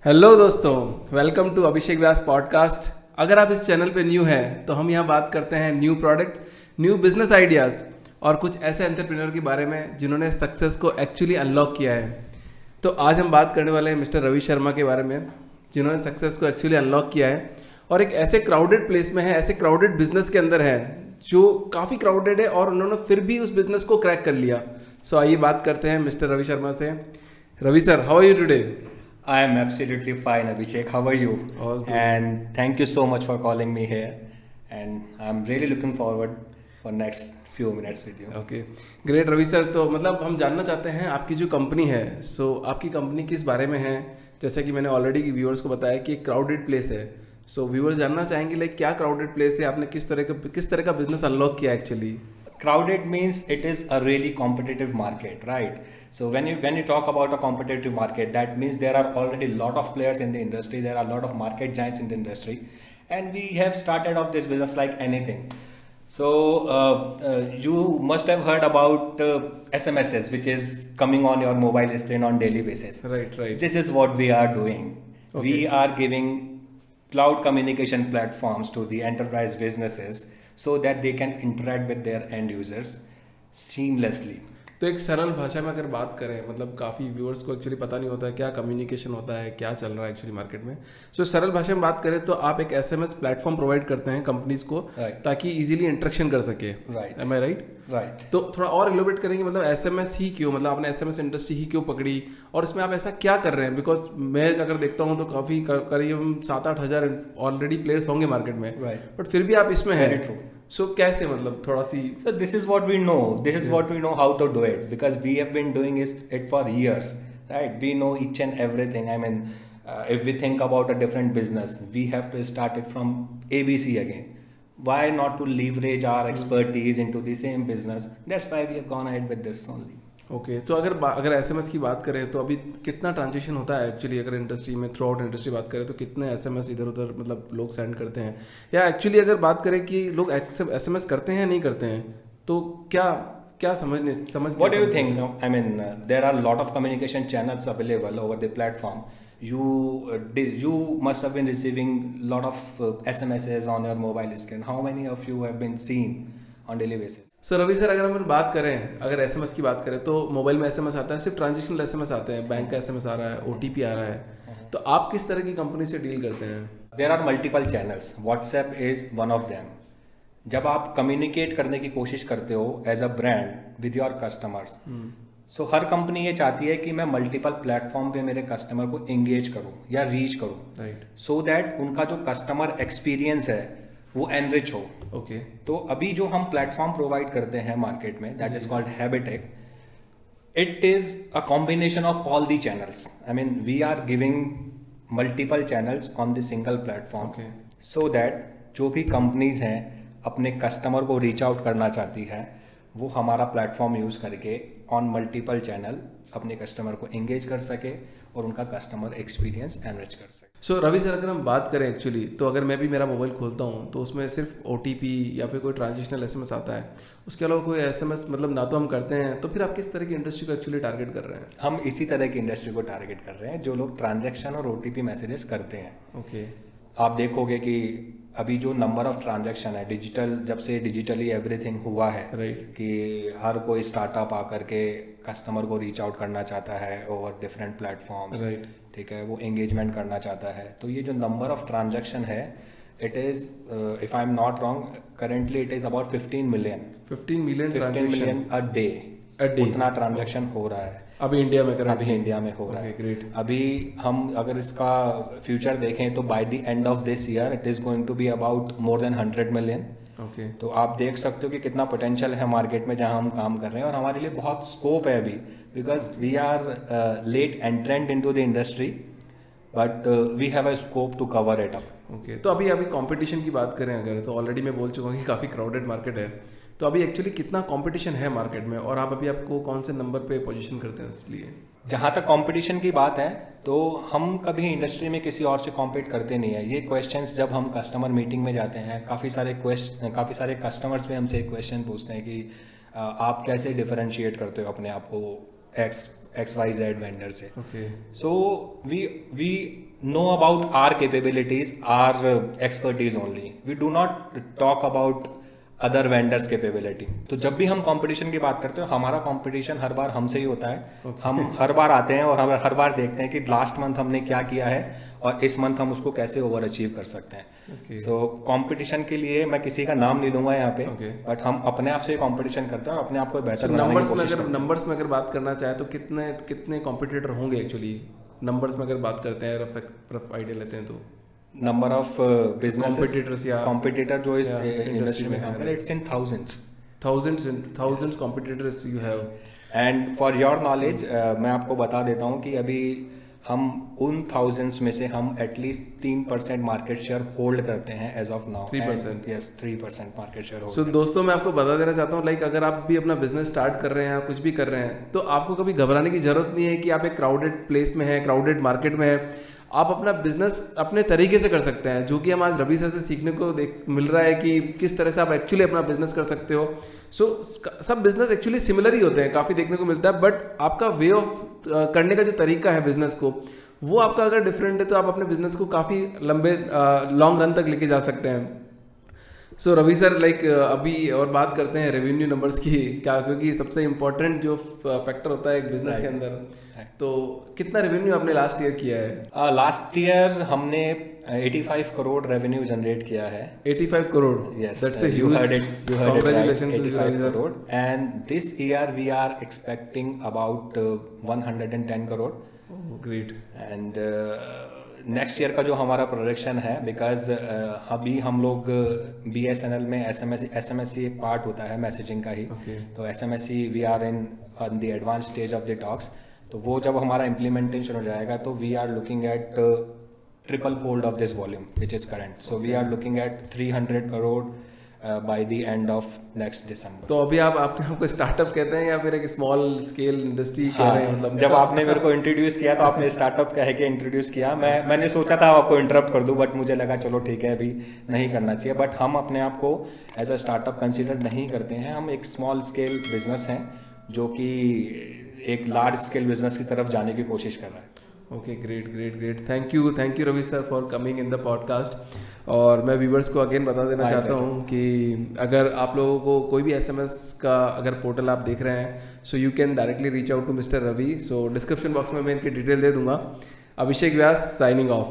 Hello दोस्तों, welcome to Abhishek Vyas podcast. अगर आप इस चैनल पे न्यू हैं तो हम यहाँ बात करते हैं new products, new business ideas और कुछ ऐसे एंटरप्रेन्योर के बारे में जिन्होंने सक्सेस को एक्चुअली अनलॉक किया है। तो आज हम बात करने वाले हैं मिस्टर रवि शर्मा के बारे में, जिन्होंने सक्सेस को एक्चुअली अनलॉक किया है और एक ऐसे क्राउडेड प्लेस में है, ऐसे क्राउडेड बिजनेस के अंदर है जो काफ़ी क्राउडेड है और उन्होंने फिर भी उस बिजनेस को क्रैक कर लिया। सो आइए बात करते हैं मिस्टर रवि शर्मा से। Ravi sir, how are you today? I am absolutely fine, Abhishek. How are you? All good. And thank you so much for calling me here. And I'm really looking forward for next few minutes with you. Okay, great Ravi sir. तो मतलब हम जानना चाहते हैं आपकी जो company है, आपकी कंपनी किस बारे में है। जैसे कि मैंने ऑलरेडी व्यूअर्स को बताया कि एक क्राउडेड प्लेस है। व्यूअर्स जानना चाहेंगे लाइक क्या क्राउडेड प्लेस है, आपने किस तरह का बिजनेस अनलॉक किया actually. Crowded means it is a really competitive market, right? So when you talk about a competitive market, that means there are already a lot of players in the industry. There are a lot of market giants in the industry, and we have started off this business like anything. So you must have heard about SMSs, which is coming on your mobile screen on daily basis. Right. This is what we are doing. Okay. We are giving cloud communication platforms to the enterprise businesses so that they can interact with their end users seamlessly. तो एक सरल भाषा में अगर बात करें, मतलब काफ़ी व्यूअर्स को एक्चुअली पता नहीं होता है क्या कम्युनिकेशन होता है, क्या चल रहा है एक्चुअली मार्केट में। सरल भाषा में बात करें तो आप एक एसएमएस प्लेटफॉर्म प्रोवाइड करते हैं कंपनीज को, ताकि इजीली इंटरेक्शन कर सके। राइट। एम आई राइट? राइट। तो थोड़ा और एलोबरेट करेंगे, मतलब एसएमएस ही क्यों, मतलब आपने एसएमएस इंडस्ट्री ही क्यों पकड़ी और इसमें आप ऐसा क्या कर रहे हैं? बिकॉज मैं अगर देखता हूँ तो काफ़ी करीब 7-8 हज़ार ऑलरेडी प्लेयर्स होंगे मार्केट में, बट फिर भी आप इसमें हैं। कैसे, मतलब थोड़ा सी। So this is what we know. This is what we know how to do it, because we have been doing it for years, right? We know each and everything. I mean, if we think about a different business, we have to start it from ABC again. Why not to leverage our expertise into the same business? That's why we have gone ahead with this only. Okay, तो अगर SMS की बात करें तो अभी कितना transaction होता है एक्चुअली, अगर इंडस्ट्री में थ्रू आउट इंडस्ट्री बात करें तो कितने एसएमएस इधर उधर मतलब लोग सेंड करते हैं, या एक्चुअली अगर बात करें कि लोग एसएमएस करते हैं या नहीं करते हैं, तो क्या समझ What do you think? No? I mean, there are a lot of communication channels available over the platform. You must have been receiving a lot of SMSs on your mobile screen. How many of you have been seen on daily basis? Sir Ravi sir, अगर हम अगर SMS की बात करें तो mobile में SMS आता है, सिर्फ ट्रांजेक्शनल एसएमएस आते हैं, बैंक का एसएमएस आ रहा है, ओटीपी आ रहा है। तो आप किस तरह की कंपनी से डील करते हैं? There are multiple channels. WhatsApp is one of them. जब आप कम्युनिकेट करने की कोशिश करते हो as a brand with your customers, हर कंपनी ये चाहती है कि मैं मल्टीपल प्लेटफॉर्म पे मेरे कस्टमर को एंगेज करूं या रीच करूं, राइट, सो दैट उनका जो कस्टमर एक्सपीरियंस है वो एनरिच हो। ओके। तो अभी जो हम प्लेटफॉर्म प्रोवाइड करते हैं मार्केट में, that is called Habitech. It is a combination of all the channels. I mean, we are giving multiple channels on the single platform, so that जो भी कंपनीज हैं अपने कस्टमर को रीच आउट करना चाहती है, वो हमारा प्लेटफॉर्म यूज करके ऑन मल्टीपल चैनल अपने कस्टमर को एंगेज कर सके और उनका कस्टमर एक्सपीरियंस एनरिच कर सके। रवि सर, अगर हम बात करें एक्चुअली, तो अगर मैं भी मेरा मोबाइल खोलता हूँ तो उसमें सिर्फ ओटीपी या फिर कोई ट्रांजेक्शनल एसएमएस आता है, उसके अलावा कोई एसएमएस मतलब ना तो हम करते हैं, तो फिर आप किस तरह की इंडस्ट्री को एक्चुअली टारगेट कर रहे हैं? हम इसी तरह की इंडस्ट्री को टारगेट कर रहे हैं जो लोग ट्रांजेक्शन और ओटीपी मैसेजेस करते हैं। ओके। आप देखोगे कि अभी जो नंबर ऑफ ट्रांजैक्शन है डिजिटल, जब से डिजिटली एवरीथिंग हुआ है, कि हर कोई स्टार्टअप आकर के कस्टमर को रीच आउट करना चाहता है ओवर डिफरेंट प्लेटफॉर्म्स, ठीक है, वो एंगेजमेंट करना चाहता है। तो ये जो नंबर ऑफ ट्रांजैक्शन है, it is, if I am not wrong, currently it is about 15 million a day. उतना ट्रांजैक्शन हो रहा है अभी इंडिया में हो रहा है। ग्रेट। अभी हम अगर इसका फ्यूचर देखें तो by the end of this year it is going to be about more than 100 million. Okay. तो आप देख सकते हो कि कितना पोटेंशियल है मार्केट में जहां हम काम कर रहे हैं, और हमारे लिए बहुत स्कोप है अभी, because we are late entrant into the industry, but we have a scope to cover it up. Okay. तो अभी कंपटीशन की बात करें अगर, तो ऑलरेडी मैं बोल चुका हूँ कि काफ़ी क्राउडेड मार्केट है, तो अभी एक्चुअली कितना कंपटीशन है मार्केट में, और आपको कौन से नंबर पे पोजीशन करते हैं उसलिए? जहाँ तक कंपटीशन की बात है तो हम कभी इंडस्ट्री में किसी और से कॉम्पीट करते नहीं है। ये क्वेश्चंस जब हम कस्टमर मीटिंग में जाते हैं, काफ़ी सारे कस्टमर्स भी हमसे एक क्वेश्चन पूछते हैं कि आप कैसे डिफरेंशिएट करते हो अपने आप को XYZ वेंडर से। Okay. So we know about our capabilities, our expertise only. We do not talk about other vendors capability. तो जब भी हम कंपटीशन की बात करते हैं, हमारा कंपटीशन हर बार हमसे ही होता है. हम हर बार आते हैं और हम हर बार देखते हैं कि लास्ट मंथ हमने क्या किया है और इस मंथ हम उसको कैसे ओवर अचीव कर सकते हैं. सो कंपटीशन के लिए मैं किसी का नाम नहीं लूंगा यहाँ पे, बट हम अपने आप से कंपटीशन करते हैं और अपने आप को बेहतर बनाने की कोशिश करते हैं. नंबर्स में अगर बात करना चाहे तो कितने कॉम्पिटिटर होंगे एक्चुअली नंबर्स में अगर बात करते हैं, रफ आइडिया लेते हैं तो number of businesses competitors या competitor जो इस इंडस्ट्री में काम कर रहे हैं, it's in thousands competitors you have. And for your knowledge मैं आपको बता देता हूँ कि अभी हम उन thousands में से हम एटलीस्ट 3% मार्केट शेयर होल्ड करते हैं as of now. 3%? Yes, 3% market share hold. So दोस्तों मैं आपको बता देना चाहता हूँ, लाइक अगर आप भी अपना बिजनेस स्टार्ट कर रहे हैं, कुछ भी कर रहे हैं, तो आपको कभी घबराने की जरूरत नहीं है कि आप एक क्राउडेड प्लेस में हैं, क्राउडेड मार्केट में है. आप अपना बिजनेस अपने तरीके से कर सकते हैं, जो कि हम आज रवि सर से सीखने को मिल रहा है कि किस तरह से आप एक्चुअली अपना बिजनेस कर सकते हो. सो सब बिजनेस एक्चुअली सिमिलर ही होते हैं, काफ़ी देखने को मिलता है, बट आपका वे ऑफ करने का जो तरीका है बिजनेस को, वो आपका अगर डिफरेंट है तो आप अपने बिजनेस को काफ़ी लंबे लॉन्ग रन तक लेके जा सकते हैं. सो रवि सर, लाइक अभी और बात करते हैं रेवेन्यू नंबर्स की, क्या, क्योंकि सबसे इम्पोर्टेंट जो फैक्टर होता है एक बिजनेस के अंदर. तो कितना रेवेन्यू आपने लास्ट ईयर किया है? लास्ट ईयर हमने 85 करोड़ रेवेन्यू जनरेट किया है. 85 crore? Yes, that's a you huge. heard it. You heard it right. Congratulations. 85 crore. And this year we are expecting about 110 crore. Oh, great. And next year का जो हमारा production है, because अभी हम लोग BSNL में SMSC एक पार्ट होता है मैसेजिंग का ही. तो SMSC we are in the advance stage of the talks. तो वो जब हमारा इम्प्लीमेंटेशन हो जाएगा तो we are looking at triple fold of this volume which is current. So we are looking at 300 crore by the end of next December. तो अभी आप अपने आपको स्टार्टअप कहते हैं या फिर एक स्मॉल स्केल इंडस्ट्री कह रहे हैं? मतलब जब आपने मेरे को इंट्रोड्यूस किया तो आपने स्टार्टअप कह के इंट्रोड्यूस किया. मैंने सोचा था आपको इंटरप्ट कर दूं, बट मुझे लगा चलो ठीक है, अभी नहीं करना चाहिए. बट हम अपने आप को एज अ स्टार्टअप कंसिडर नहीं करते हैं. हम एक स्मॉल स्केल बिजनेस हैं जो कि एक लार्ज स्केल बिजनेस की तरफ जाने की कोशिश कर रहा है. Okay, great. Thank you Ravi sir for coming in the podcast. और मैं व्यूवर्स को अगेन बता देना चाहता हूँ कि अगर आप लोगों को कोई भी SMS का अगर पोर्टल आप देख रहे हैं, so you can directly reach out to mister Ravi. So description box में मैं इनकी डिटेल दे दूंगा. Abhishek Vyas signing of.